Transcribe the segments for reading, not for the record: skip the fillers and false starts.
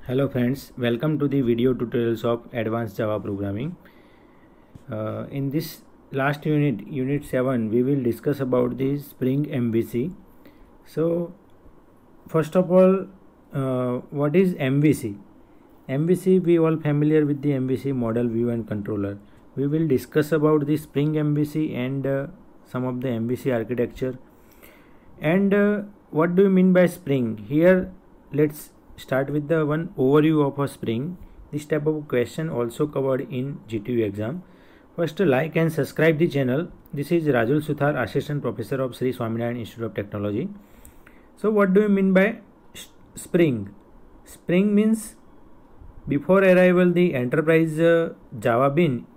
Hello friends, welcome to the video tutorials of Advanced Java Programming. In this last unit 7, we will discuss about the Spring MVC. So first of all, what is MVC? MVC, we all familiar with the MVC, model, view and controller. We will discuss about the Spring MVC and some of the MVC architecture. And what do you mean by Spring? Here let's start with the one overview of a Spring. This type of question also covered in GTU exam. First, like and subscribe the channel. This is Rajul Suthar, Assistant Professor of Sri Swaminarayan Institute of Technology. So what do you mean by Spring? Spring means before arrival the enterprise Java Bean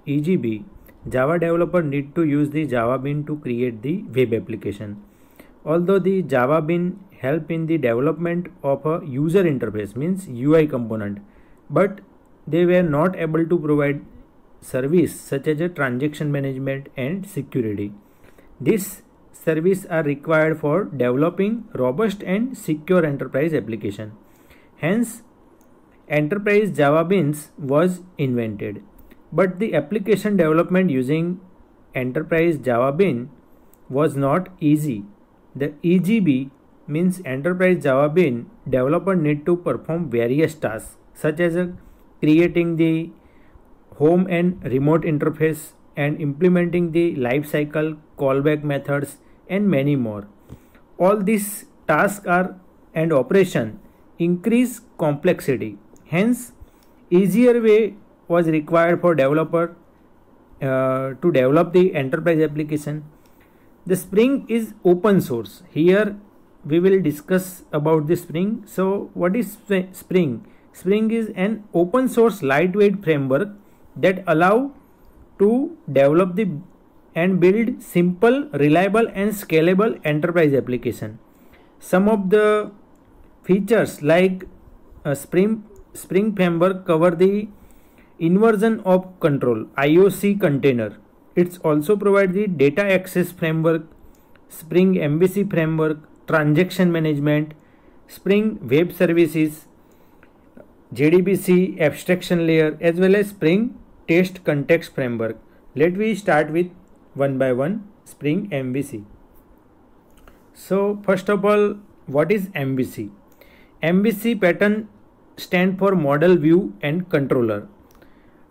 EJB, Java developer need to use the Java Bean to create the web application. Although the Java Bean help in the development of a user interface, means UI component, but they were not able to provide service such as a transaction management and security. These services are required for developing robust and secure enterprise application. Hence, enterprise Java Beans was invented. But the application development using enterprise Java Bean was not easy. The EJB means enterprise Java Bean developer need to perform various tasks such as creating the home and remote interface and implementing the lifecycle callback methods and many more. All these tasks are and operation increase complexity. Hence, easier way was required for developer to develop the enterprise application. The Spring is open source. Here we will discuss about the Spring. So what is Spring? Spring is an open source lightweight framework that allow to develop the and build simple, reliable and scalable enterprise application. Some of the features like Spring framework cover the inversion of control, IOC container. It also provides the data access framework, Spring MVC framework, transaction management, Spring web services, JDBC abstraction layer, as well as Spring test context framework. Let me start with one by one Spring MVC. So first of all, what is MVC? MVC pattern stand for model, view and controller.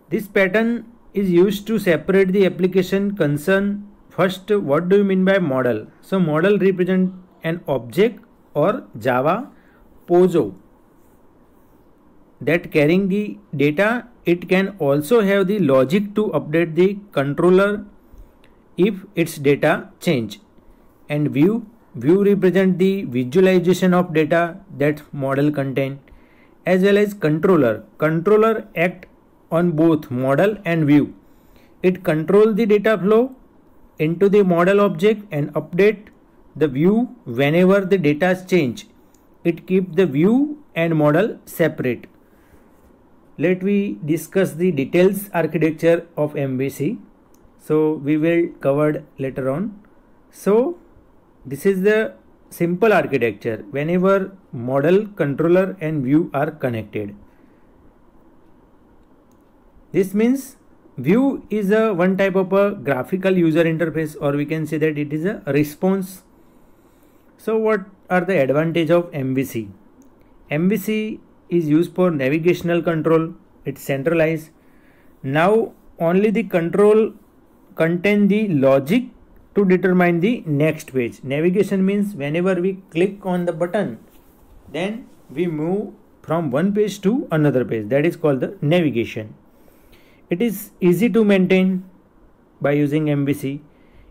This pattern is used to separate the application concern. First, what do you mean by model? So model represent an object or Java POJO that carrying the data. It can also have the logic to update the controller if its data change. And view represent the visualization of data that model contain, as well as controller act on both model and view. It controls the data flow into the model object and update the view whenever the data change. It keeps the view and model separate. Let me discuss the details architecture of MVC. So we will cover later on. So this is the simple architecture whenever model, controller and view are connected. This means view is a one type of a graphical user interface, or we can say that it is a response. So what are the advantage of MVC? MVC is used for navigational control. It's centralized. Now only the control contain the logic to determine the next page. Navigation means whenever we click on the button, then we move from one page to another page. That is called the navigation. It is easy to maintain by using MVC,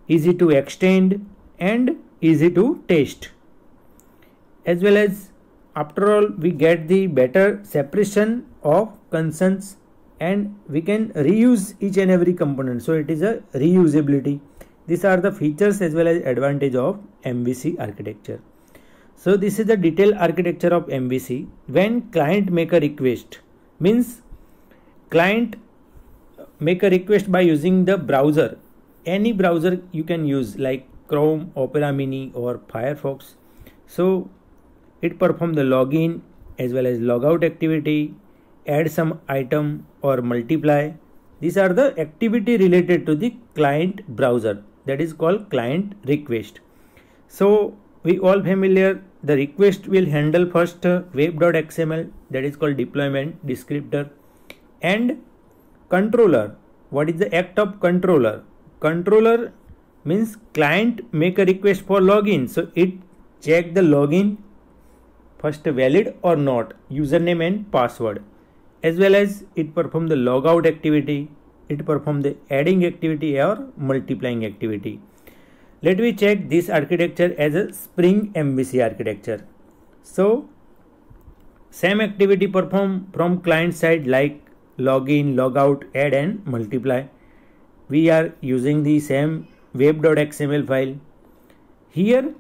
easy to extend and easy to test. As well as, after all, we get the better separation of concerns and we can reuse each and every component. So it is a reusability. These are the features as well as advantage of MVC architecture. So this is the detailed architecture of MVC. When client make a request, means client make a request by using the browser. Any browser you can use like Chrome, Opera Mini or Firefox. So it performs the login as well as logout activity, add some item or multiply. These are the activity related to the client browser, that is called client request. So we all familiar, the request will handle first web.xml, that is called deployment descriptor, and controller. What is the act of controller? Controller means client make a request for login, so it check the login first valid or not, username and password, as well as it perform the logout activity, it perform the adding activity or multiplying activity. Let me check this architecture as a Spring MVC architecture. So same activity perform from client side like login, logout, add and multiply. We are using the same web.xml file. Here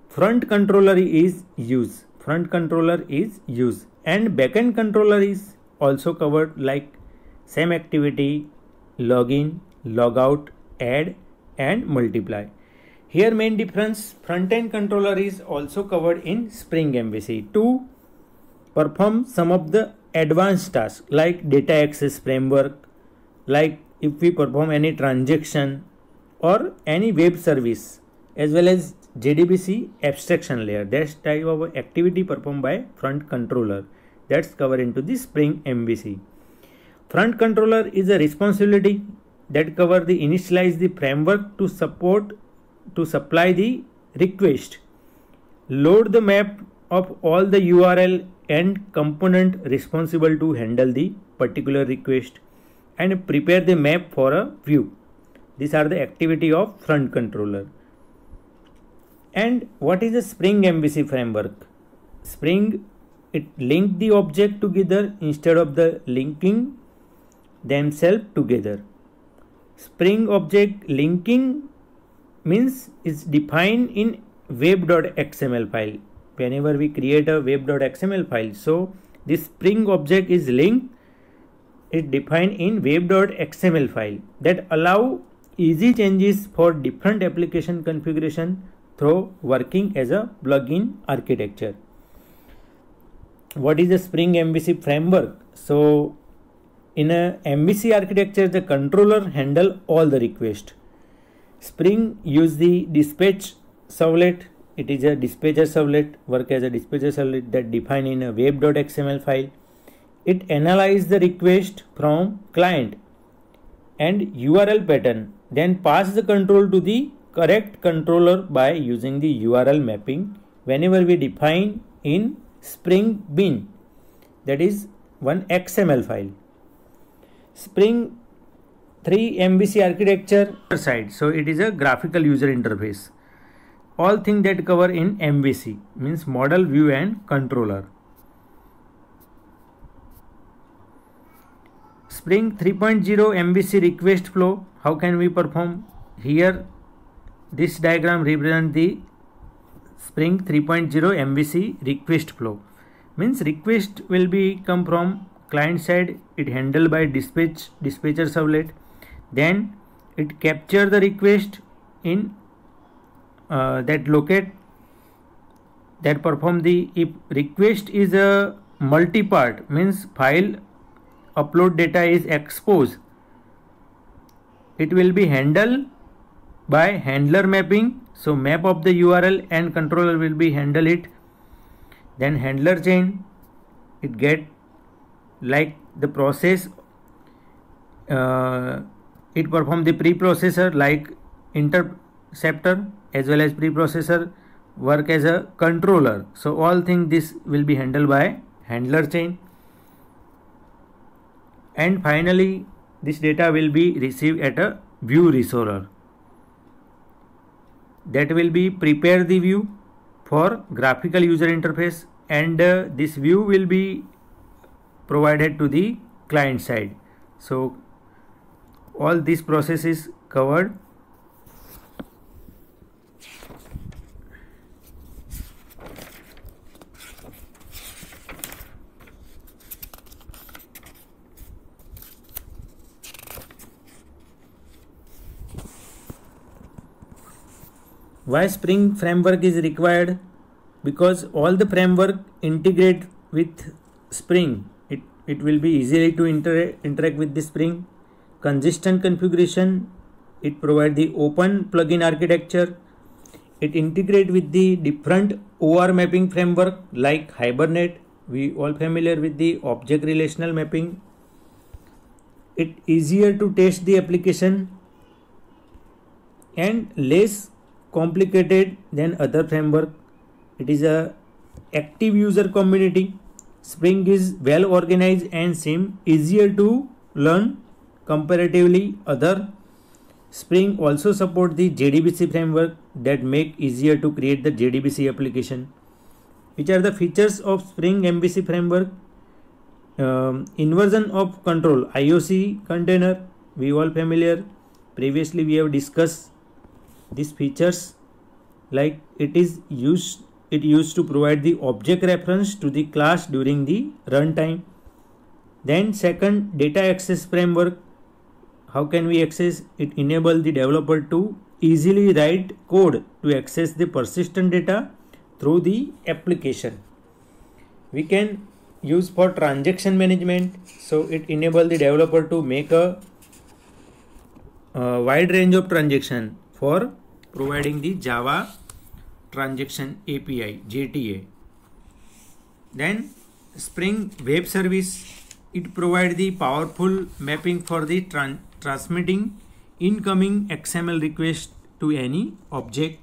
front controller is used, and backend controller is also covered like same activity, login, logout, add and multiply. Here main difference, front end controller is also covered in Spring MVC to perform some of the advanced tasks like data access framework, like if we perform any transaction or any web service, as well as JDBC abstraction layer. That's type of activity performed by front controller, that's covered into the Spring MVC. Front controller is a responsibility that cover the initialize the framework to supply the request, load the map of all the URL and component responsible to handle the particular request, and prepare the map for a view. These are the activity of front controller. And what is a Spring MVC framework? Spring, it link the object together instead of the linking themselves together. Spring object linking means is defined in web.xml file. Whenever we create a web.xml file, so this Spring object is linked, it defined in web.xml file that allow easy changes for different application configuration through working as a plugin architecture. What is the Spring MVC framework? So in a MVC architecture, the controller handle all the requests. Spring use the dispatch servlet. It is a dispatcher servlet, work as a dispatcher servlet that defined in a web.xml file. It analyze the request from client and URL pattern, then pass the control to the correct controller by using the URL mapping whenever we define in Spring bin, that is one XML file. Spring 3 MVC architecture side, so it is a graphical user interface. All things that cover in MVC means model, view and controller. Spring 3.0 MVC request flow, how can we perform? Here this diagram represents the Spring 3.0 MVC request flow. Means request will be come from client side, it handled by dispatcher servlet, then it capture the request in that locate, that perform the, if request is a multi-part means file upload data is exposed, it will be handled by handler mapping. So map of the URL and controller will be handle it. Then handler chain, it get like the process, it perform the preprocessor like interceptor as well as preprocessor work as a controller. So all things this will be handled by handler chain. And finally this data will be received at a view resolver, that will be prepare the view for graphical user interface, and this view will be provided to the client side. So all this process is covered. Why Spring framework is required? Because all the framework integrate with Spring. It will be easily to interact with the Spring. Consistent configuration. It provides the open plugin architecture. It integrates with the different OR mapping framework like Hibernate. We all familiar with the object relational mapping. It easier to test the application and less complicated than other framework. It is a active user community. Spring is well organized and seem easier to learn comparatively other. Spring also support the JDBC framework that make easier to create the JDBC application. Which are the features of Spring MVC framework? Inversion of control, IOC container, we all familiar. Previously we have discussed these features, like it used to provide the object reference to the class during the runtime. Then second, data access framework. How can we access? It enable the developer to easily write code to access the persistent data through the application. We can use for transaction management, so it enable the developer to make a wide range of transaction for providing the Java transaction API JTA. Then Spring Web Service, it provides the powerful mapping for the transmitting incoming XML request to any object.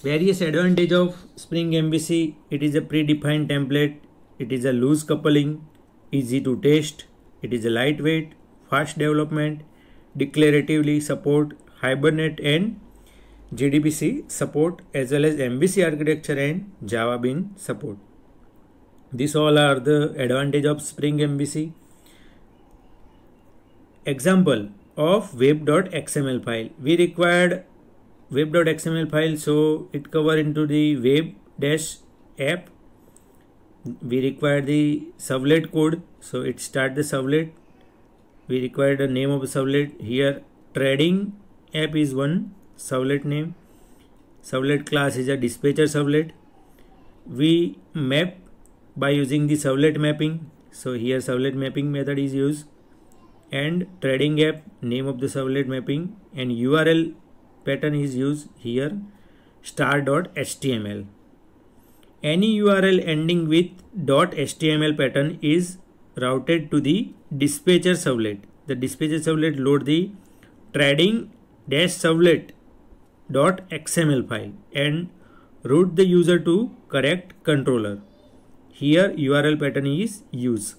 Various advantage of Spring MVC. It is a predefined template. It is a loose coupling, easy to test. It is a lightweight, fast development, declaratively support Hibernate and JDBC support, as well as MVC architecture and Java Bean support. These all are the advantage of Spring MVC. Example of web.xml file. We required web.xml file, so it cover into the web-app. We require the servlet code, so it start the servlet. We require the name of the servlet. Here trading app is one servlet name. Servlet class is a dispatcher servlet. We map by using the servlet mapping, so here servlet mapping method is used, and trading app name of the servlet mapping, and URL pattern is used here, star.html. Any URL ending with .html pattern is routed to the dispatcher servlet. The dispatcher servlet load the trading-servlet.xml file and route the user to correct controller. Here URL pattern is used.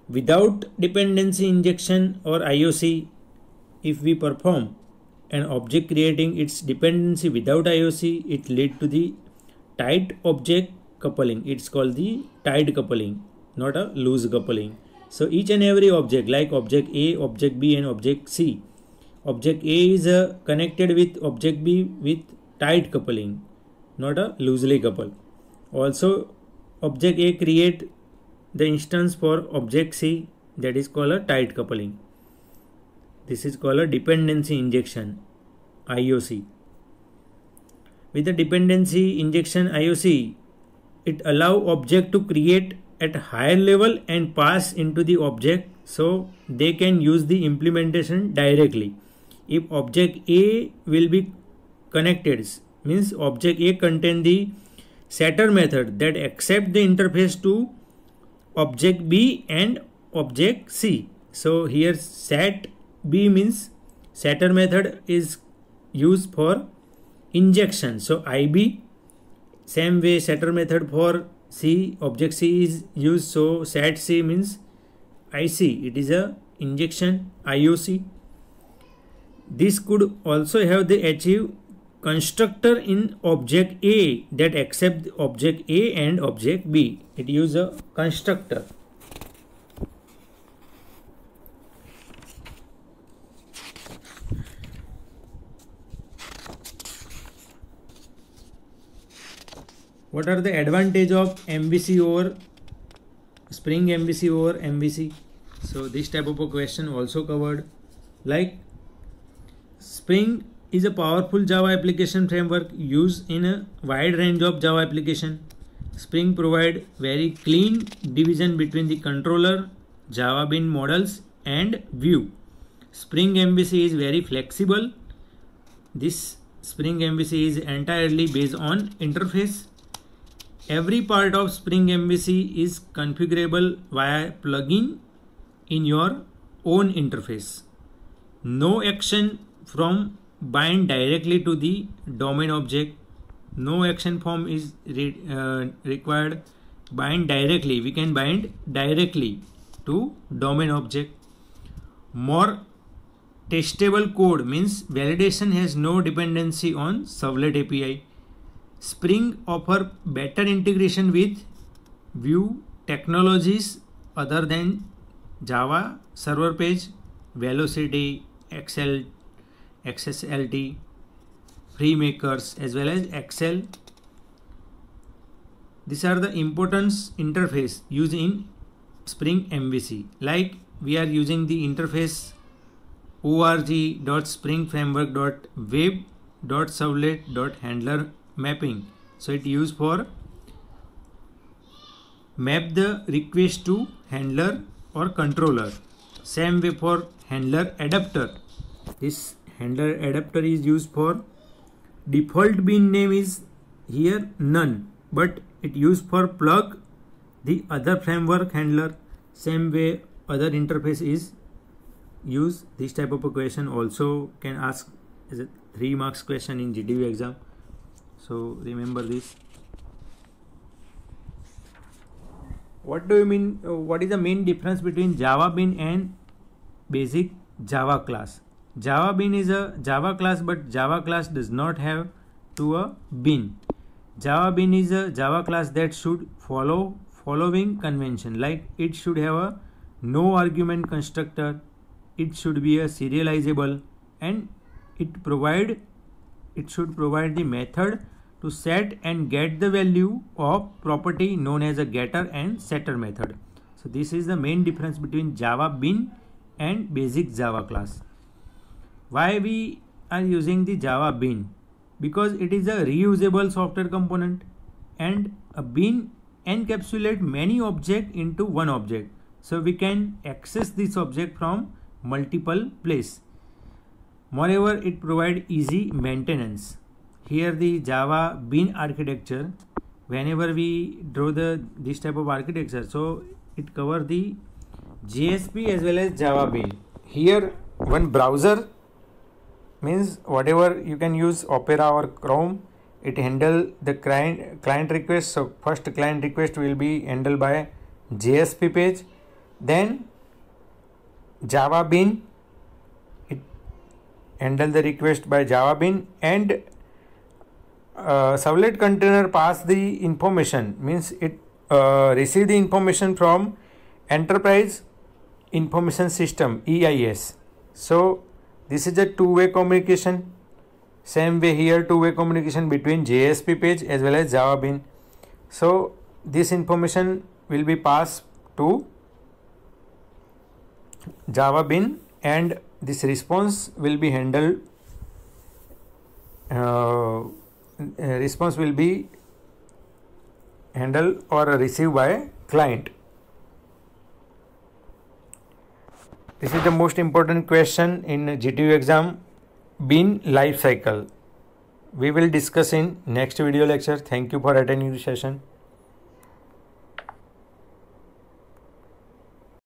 Without dependency injection or IOC, if we perform an object creating its dependency without IOC, it lead to the tight object coupling. It's called the tight coupling, not a loose coupling. So each and every object, like object A, object B and object C. Object A is connected with object B with tight coupling, not a loosely coupled. Also object A create the instance for object C, that is called a tight coupling. This is called a dependency injection, IOC. With the dependency injection IOC, it allow object to create at higher level and pass into the object, so they can use the implementation directly. If object A will be connected, means object A contain the setter method that accept the interface to object B and object C. So here set B means setter method is used for injection. So IB, same way setter method for C, object C is used. So set C means IC, it is a injection IOC. This could also have the achieve constructor in object A that accept object A and object B. It use a constructor. What are the advantage of MVC over Spring MVC over MVC? So this type of a question also covered. Like Spring is a powerful Java application framework used in a wide range of Java application. Spring provide very clean division between the controller, Java Bean models and Vue. Spring MVC is very flexible. This Spring MVC is entirely based on interface. Every part of Spring MVC is configurable via plugin in your own interface. No action from bind directly to the domain object. No action form is required. Bind directly. We can bind directly to domain object. More testable code means validation has no dependency on Servlet API. Spring offer better integration with Vue technologies other than Java server page, Velocity, XSLT, FreeMakers as well as Excel. These are the important interface used in Spring MVC. Like we are using the interface org.springframework.web.servlet.handler mapping. So it used for map the request to handler or controller. Same way for handler adapter. This handler adapter is used for default bean name is here none, but it used for plug the other framework handler. Same way other interface is used. This type of a question also can ask as a 3 marks question in GTV exam. So remember this. What do you mean? What is the main difference between Java Bean and basic Java class? Java Bean is a Java class, but Java class does not have to a bean. Java Bean is a Java class that should follow following convention. Like it should have a no argument constructor. It should be a serializable, and it should provide the method to set and get the value of property known as a getter and setter method. So this is the main difference between Java Bean and basic Java class. Why we are using the Java Bean? Because it is a reusable software component, and a bean encapsulates many objects into one object. So we can access this object from multiple places. Moreover, it provides easy maintenance. Here the Java Bean architecture, whenever we draw this type of architecture, so it covers the JSP as well as Java Bean. Here one browser means whatever you can use Opera or Chrome, it handle the client request. So first client request will be handled by JSP page, then Java Bean, it handle the request by Java Bean, and servlet container pass the information, means it receive the information from enterprise information system EIS. So this is a two-way communication. Same way here, two-way communication between JSP page as well as Java Bean. So this information will be passed to Java Bean, and this response will be handled. Response will be handled or received by client. This is the most important question in GTU exam, Bean life cycle. We will discuss in next video lecture. Thank you for attending the session.